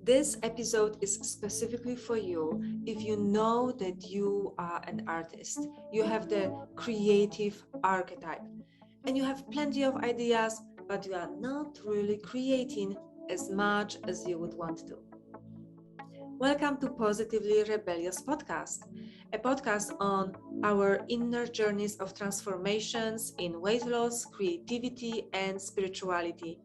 This episode is specifically for you if you know that you are an artist. You have the creative archetype and you have plenty of ideas, but you are not really creating as much as you would want to. Welcome to Positively Rebellious Podcast, a podcast on our inner journeys of transformations in weight loss, creativity, and spirituality.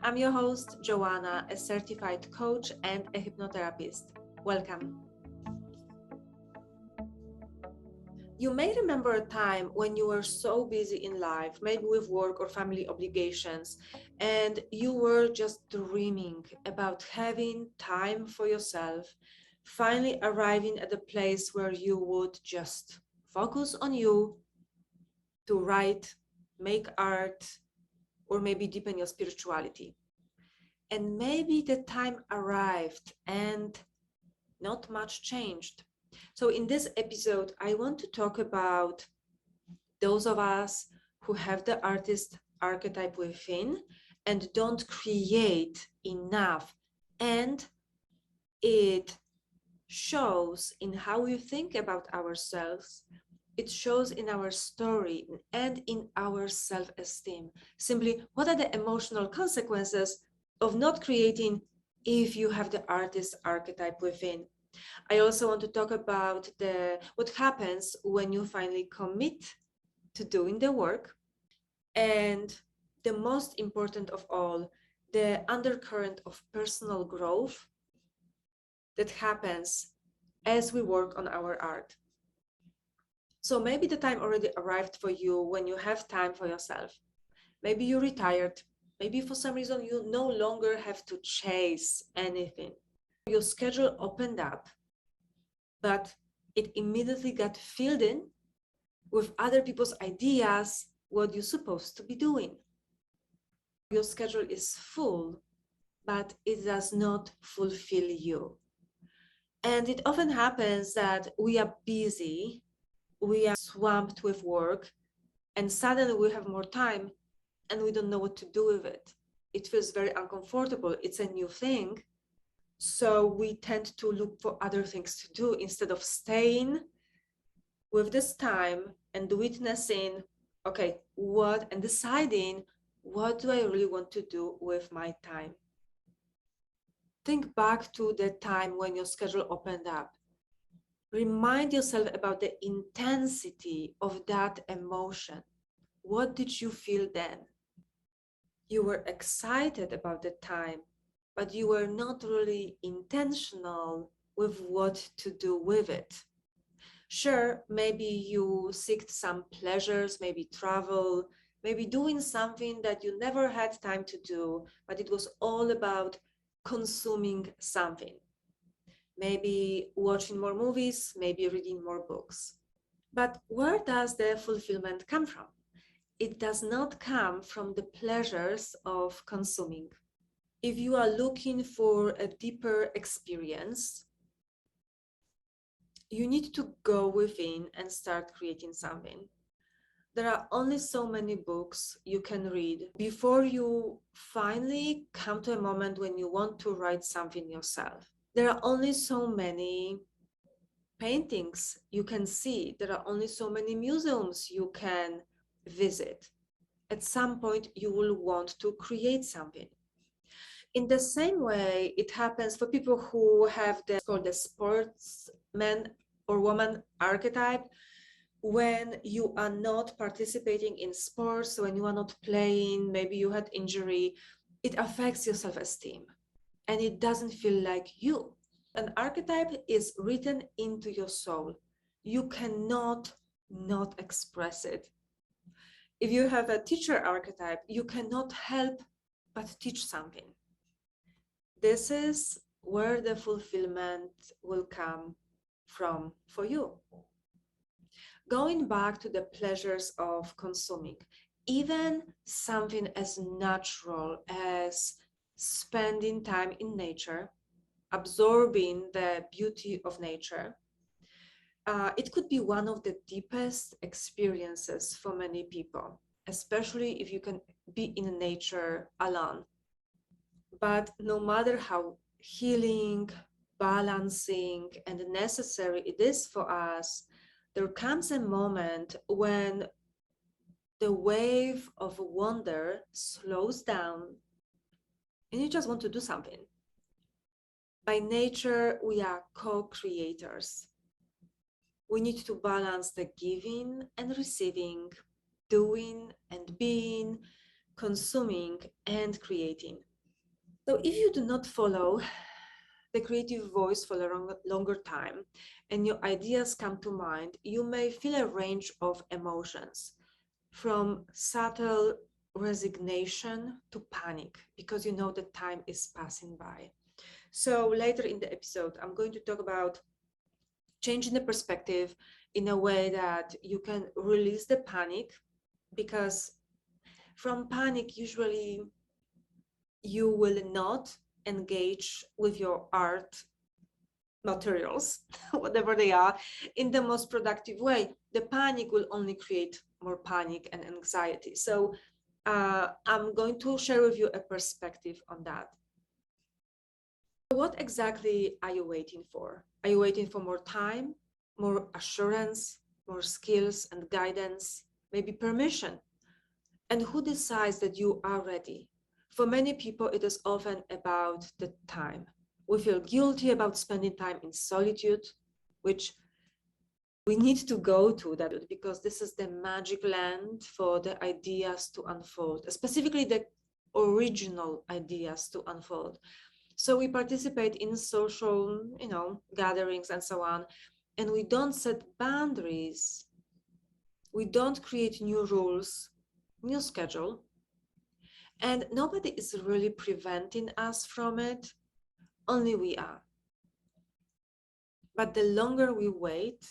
I'm your host, Joanna, a certified coach and a hypnotherapist. Welcome. You may remember a time when you were so busy in life, maybe with work or family obligations, and you were just dreaming about having time for yourself, finally arriving at a place where you would just focus on you to write, make art, or maybe deepen your spirituality. And maybe the time arrived and not much changed. So in this episode, I want to talk about those of us who have the artist archetype within and don't create enough. And it shows in how we think about ourselves. It shows in our story and in our self-esteem. Simply, what are the emotional consequences of not creating if you have the artist archetype within? I also want to talk about what happens when you finally commit to doing the work, and the most important of all, the undercurrent of personal growth that happens as we work on our art. So maybe the time already arrived for you when you have time for yourself. Maybe you retired. Maybe for some reason you no longer have to chase anything. Your schedule opened up, but it immediately got filled in with other people's ideas what you're supposed to be doing. Your schedule is full, but it does not fulfill you. And it often happens that we are busy, we are swamped with work, and suddenly we have more time and we don't know what to do with it. It feels very uncomfortable. It's a new thing. So we tend to look for other things to do instead of staying with this time and witnessing, okay, and deciding, what do I really want to do with my time? Think back to the time when your schedule opened up. Remind yourself about the intensity of that emotion. What did you feel then? You were excited about the time, but you were not really intentional with what to do with it. Sure, maybe you seeked some pleasures, maybe travel, maybe doing something that you never had time to do, but it was all about consuming something. Maybe watching more movies, maybe reading more books. But where does the fulfillment come from? It does not come from the pleasures of consuming. If you are looking for a deeper experience, you need to go within and start creating something. There are only so many books you can read before you finally come to a moment when you want to write something yourself. There are only so many paintings you can see. There are only so many museums you can visit. At some point, you will want to create something. In the same way, it happens for people who have called the sportsman or woman archetype. When you are not participating in sports, when you are not playing, maybe you had injury, it affects your self-esteem and it doesn't feel like you. An archetype is written into your soul. You cannot not express it. If you have a teacher archetype, you cannot help but teach something. This is where the fulfillment will come from for you. Going back to the pleasures of consuming, even something as natural as spending time in nature, absorbing the beauty of nature, it could be one of the deepest experiences for many people, especially if you can be in nature alone. But no matter how healing, balancing, and necessary it is for us, there comes a moment when the wave of wonder slows down and you just want to do something. By nature, we are co-creators. We need to balance the giving and receiving, doing and being, consuming and creating. So if you do not follow the creative voice for a longer time and your ideas come to mind, you may feel a range of emotions, from subtle resignation to panic, because you know that time is passing by. So later in the episode, I'm going to talk about changing the perspective in a way that you can release the panic, because from panic, usually you will not engage with your art materials, whatever they are, in the most productive way. The panic will only create more panic and anxiety. So I'm going to share with you a perspective on that. What exactly are you waiting for? Are you waiting for more time, more assurance, more skills and guidance, maybe permission? And who decides that you are ready? For many people, it is often about the time. We feel guilty about spending time in solitude, which we need to go to that, because this is the magic land for the ideas to unfold, specifically the original ideas to unfold. So we participate in social, gatherings and so on, and we don't set boundaries. We don't create new rules, new schedule, and nobody is really preventing us from it, only we are. But the longer we wait,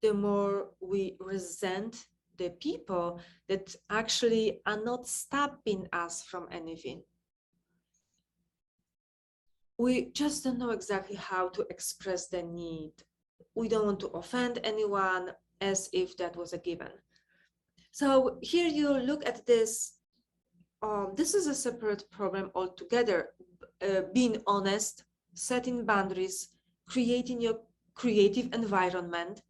the more we resent the people that actually are not stopping us from anything. We just don't know exactly how to express the need. We don't want to offend anyone, as if that was a given. So here you look at this. This is a separate problem altogether. Being honest, setting boundaries, creating your creative environment,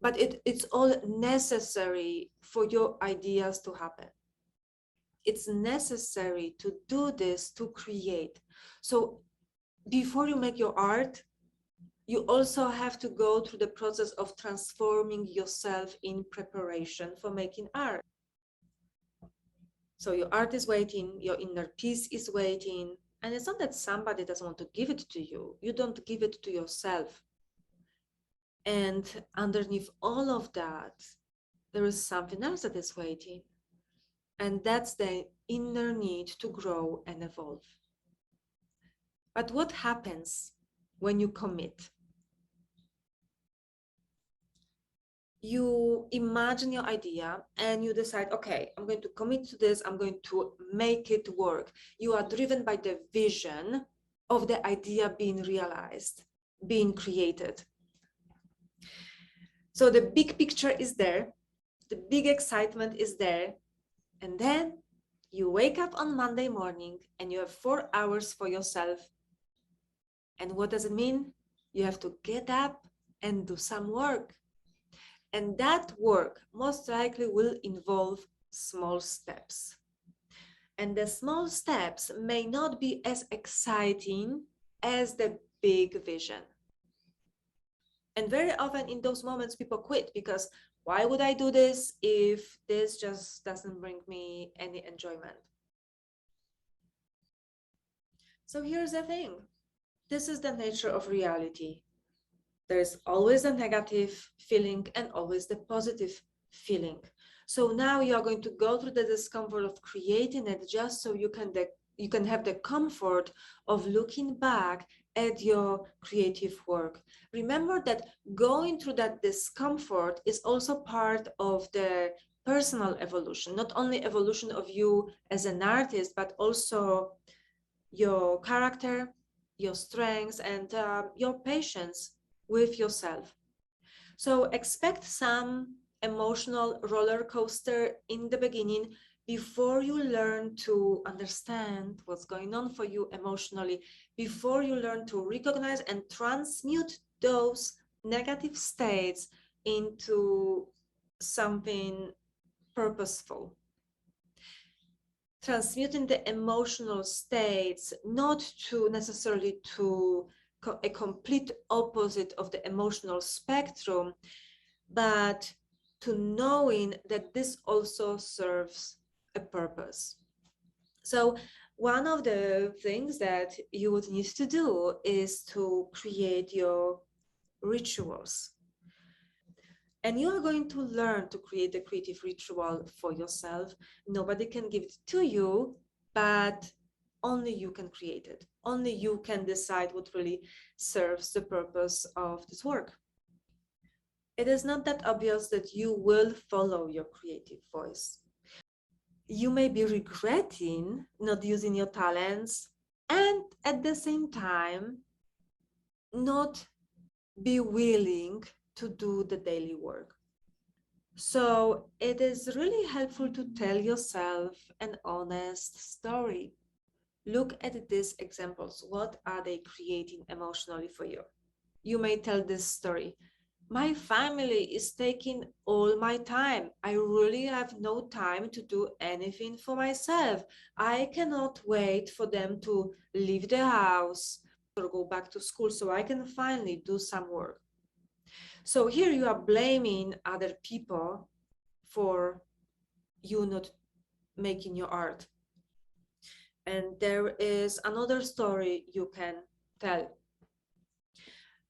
but it's all necessary for your ideas to happen. It's necessary to do this, to create. So before you make your art, you also have to go through the process of transforming yourself in preparation for making art. So your art is waiting, your inner peace is waiting, and it's not that somebody doesn't want to give it to you. You don't give it to yourself. And underneath all of that, there is something else that is waiting. And that's the inner need to grow and evolve. But what happens when you commit? You imagine your idea and you decide, okay, I'm going to commit to this, I'm going to make it work. You are driven by the vision of the idea being realized, being created. So the big picture is there, the big excitement is there, and then you wake up on Monday morning and you have 4 hours for yourself. And what does it mean? You have to get up and do some work. And that work most likely will involve small steps. And the small steps may not be as exciting as the big vision. And very often in those moments, people quit, because why would I do this if this just doesn't bring me any enjoyment? So here's the thing. This is the nature of reality. There's always a negative feeling and always the positive feeling. So now you are going to go through the discomfort of creating it, just so you can have the comfort of looking back at your creative work. Remember that going through that discomfort is also part of the personal evolution, not only evolution of you as an artist, but also your character, your strengths, and your patience with yourself. So expect some emotional roller coaster in the beginning, before you learn to understand what's going on for you emotionally, before you learn to recognize and transmute those negative states into something purposeful. Transmuting the emotional states, not to necessarily to a complete opposite of the emotional spectrum, but to knowing that this also serves a purpose. So one of the things that you would need to do is to create your rituals. And you are going to learn to create a creative ritual for yourself. Nobody can give it to you, but only you can create it. Only you can decide what really serves the purpose of this work. It is not that obvious that you will follow your creative voice. You may be regretting not using your talents, and at the same time, not be willing to do the daily work. So it is really helpful to tell yourself an honest story. Look at these examples. What are they creating emotionally for you? You may tell this story. My family is taking all my time. I really have no time to do anything for myself. I cannot wait for them to leave the house or go back to school so I can finally do some work. So here you are blaming other people for you not making your art. And there is another story you can tell.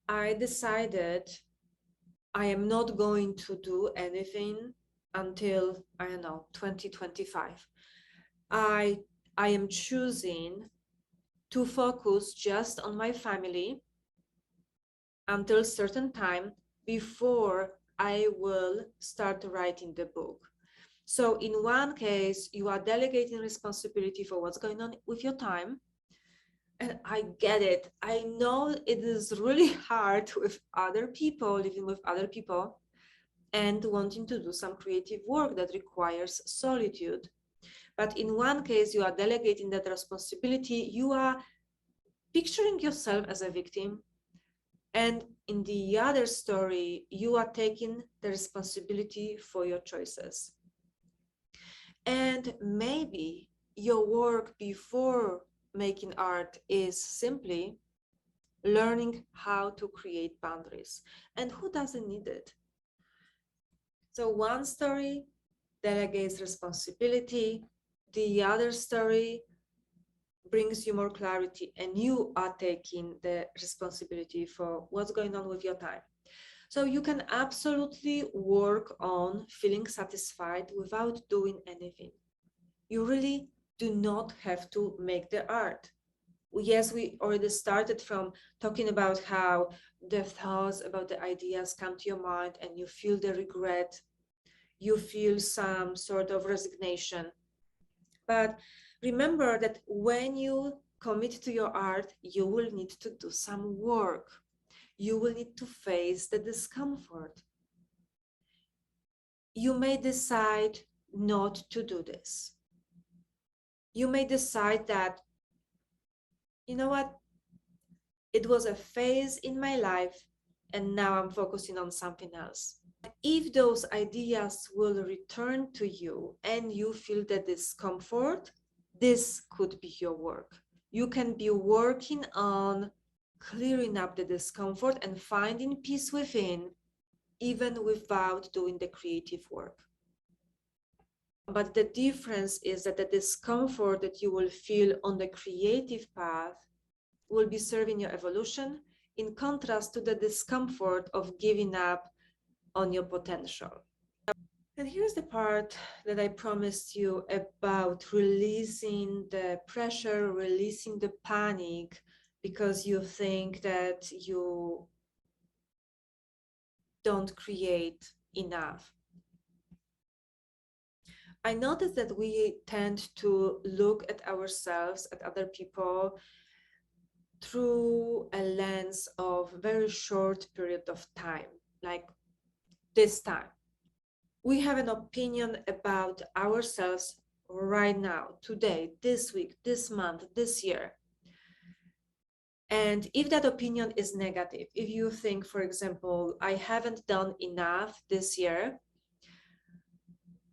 I decided I am not going to do anything until, I don't know, 2025. I am choosing to focus just on my family until certain time before I will start writing the book. So in one case, you are delegating responsibility for what's going on with your time. And I get it. I know it is really hard with other people, living with other people, and wanting to do some creative work that requires solitude. But in one case, you are delegating that responsibility. You are picturing yourself as a victim. And in the other story, you are taking the responsibility for your choices. And maybe your work before making art is simply learning how to create boundaries. And who doesn't need it? So one story delegates responsibility, the other story brings you more clarity, and you are taking the responsibility for what's going on with your time. So you can absolutely work on feeling satisfied without doing anything. You really do not have to make the art. Yes, we already started from talking about how the thoughts about the ideas come to your mind and you feel the regret, you feel some sort of resignation. But remember that when you commit to your art, you will need to do some work. You will need to face the discomfort. You may decide not to do this. You may decide that, you know what, it was a phase in my life and now I'm focusing on something else. If those ideas will return to you and you feel the discomfort, this could be your work. You can be working on clearing up the discomfort and finding peace within, even without doing the creative work. But the difference is that the discomfort that you will feel on the creative path will be serving your evolution, in contrast to the discomfort of giving up on your potential. And here's the part that I promised you about releasing the pressure, releasing the panic, because you think that you don't create enough. I noticed that we tend to look at ourselves, at other people, through a lens of very short period of time, like this time. We have an opinion about ourselves right now, today, this week, this month, this year. And if that opinion is negative, if you think, for example, I haven't done enough this year,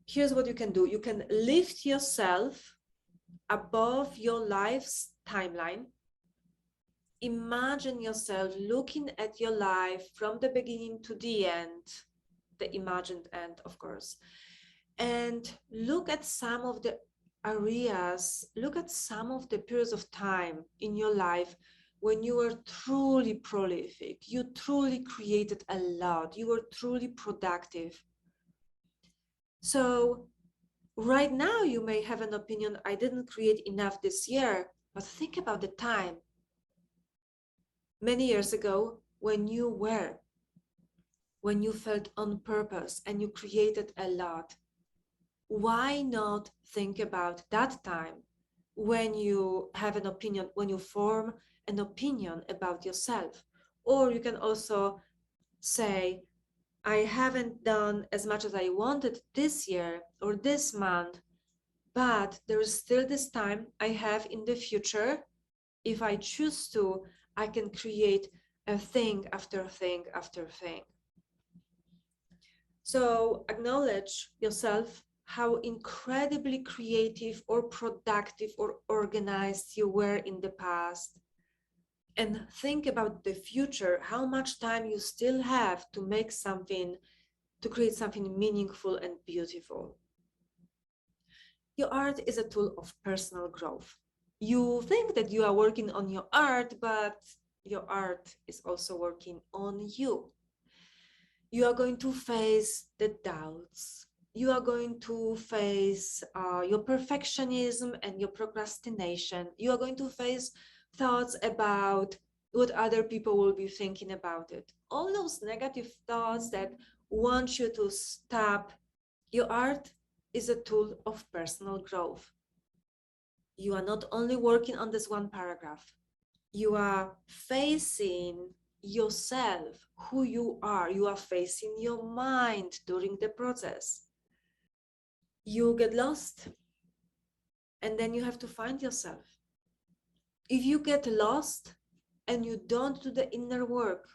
here's what you can do. You can lift yourself above your life's timeline. Imagine yourself looking at your life from the beginning to the end, the imagined end, of course, and look at some of the areas, look at some of the periods of time in your life when you were truly prolific, you truly created a lot, you were truly productive. So right now you may have an opinion, I didn't create enough this year, but think about the time many years ago when you felt on purpose and you created a lot. Why not think about that time when you have an opinion, when you form an opinion about yourself? Or you can also say, I haven't done as much as I wanted this year or this month, but there is still this time I have in the future. If I choose to, I can create a thing after thing after thing. So acknowledge yourself how incredibly creative or productive or organized you were in the past. And think about the future, how much time you still have to make something, to create something meaningful and beautiful. Your art is a tool of personal growth. You think that you are working on your art, but your art is also working on you. You are going to face the doubts. You are going to face your perfectionism and your procrastination. You are going to face thoughts about what other people will be thinking about it. All those negative thoughts that want you to stop. Your art is a tool of personal growth. You are not only working on this one paragraph. You are facing yourself, who you are. You are facing your mind during the process. You get lost, and then you have to find yourself. If you get lost and you don't do the inner work,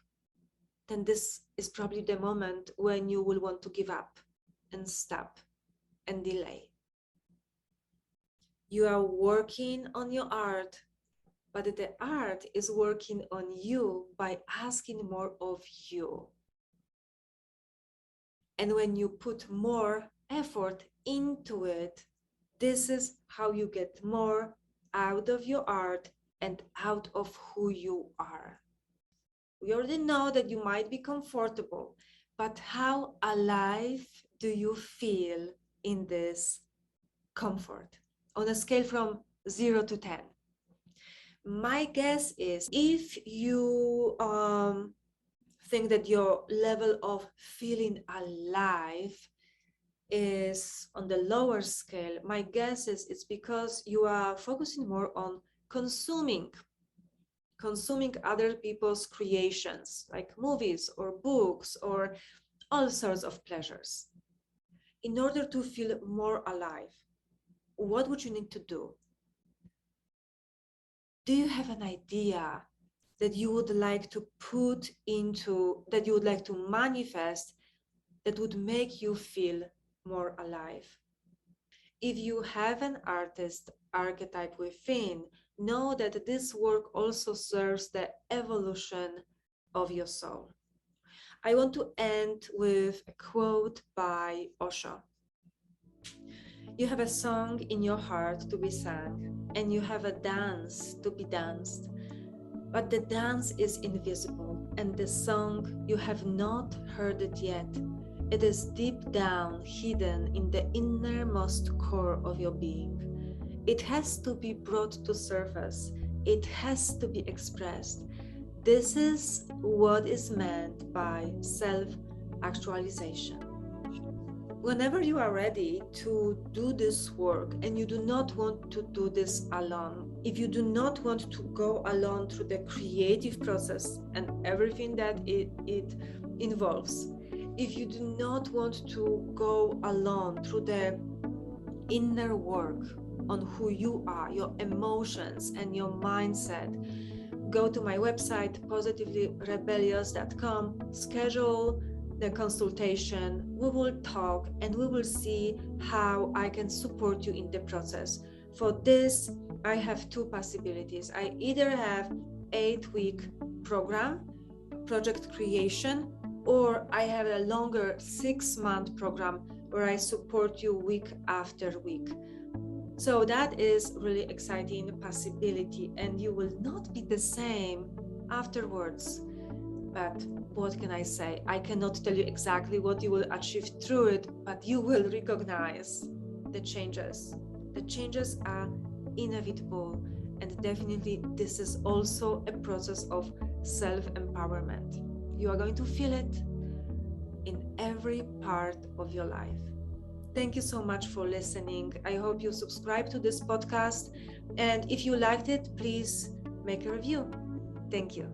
then this is probably the moment when you will want to give up and stop and delay. You are working on your art, but the art is working on you by asking more of you. And when you put more effort into it, this is how you get more out of your art and out of who you are. We already know that you might be comfortable, but how alive do you feel in this comfort on a scale from 0 to 10? My guess is if you think that your level of feeling alive is on the lower scale, my guess is it's because you are focusing more on consuming other people's creations, like movies or books or all sorts of pleasures. In order to feel more alive, what would you need to do? Do you have an idea that you would like to put into, that you would like to manifest, that would make you feel more alive? If you have an artist archetype within, know that this work also serves the evolution of your soul. I want to end with a quote by Osho. You have a song in your heart to be sung, and you have a dance to be danced. But the dance is invisible, and the song, you have not heard it yet. It is deep down, hidden in the innermost core of your being. It has to be brought to surface. It has to be expressed. This is what is meant by self-actualization. Whenever you are ready to do this work and you do not want to do this alone, if you do not want to go alone through the creative process and everything that it involves, if you do not want to go alone through the inner work on who you are, your emotions and your mindset, go to my website, positivelyrebellious.com, schedule the consultation. We will talk and we will see how I can support you in the process. For this, I have two possibilities. I either have 8-week program, project creation, or I have a longer 6-month program where I support you week after week. So that is really exciting possibility, and you will not be the same afterwards. But what can I say? I cannot tell you exactly what you will achieve through it, but you will recognize the changes. The changes are inevitable, and definitely this is also a process of self-empowerment. You are going to feel it in every part of your life. Thank you so much for listening. I hope you subscribe to this podcast. And if you liked it, please make a review. Thank you.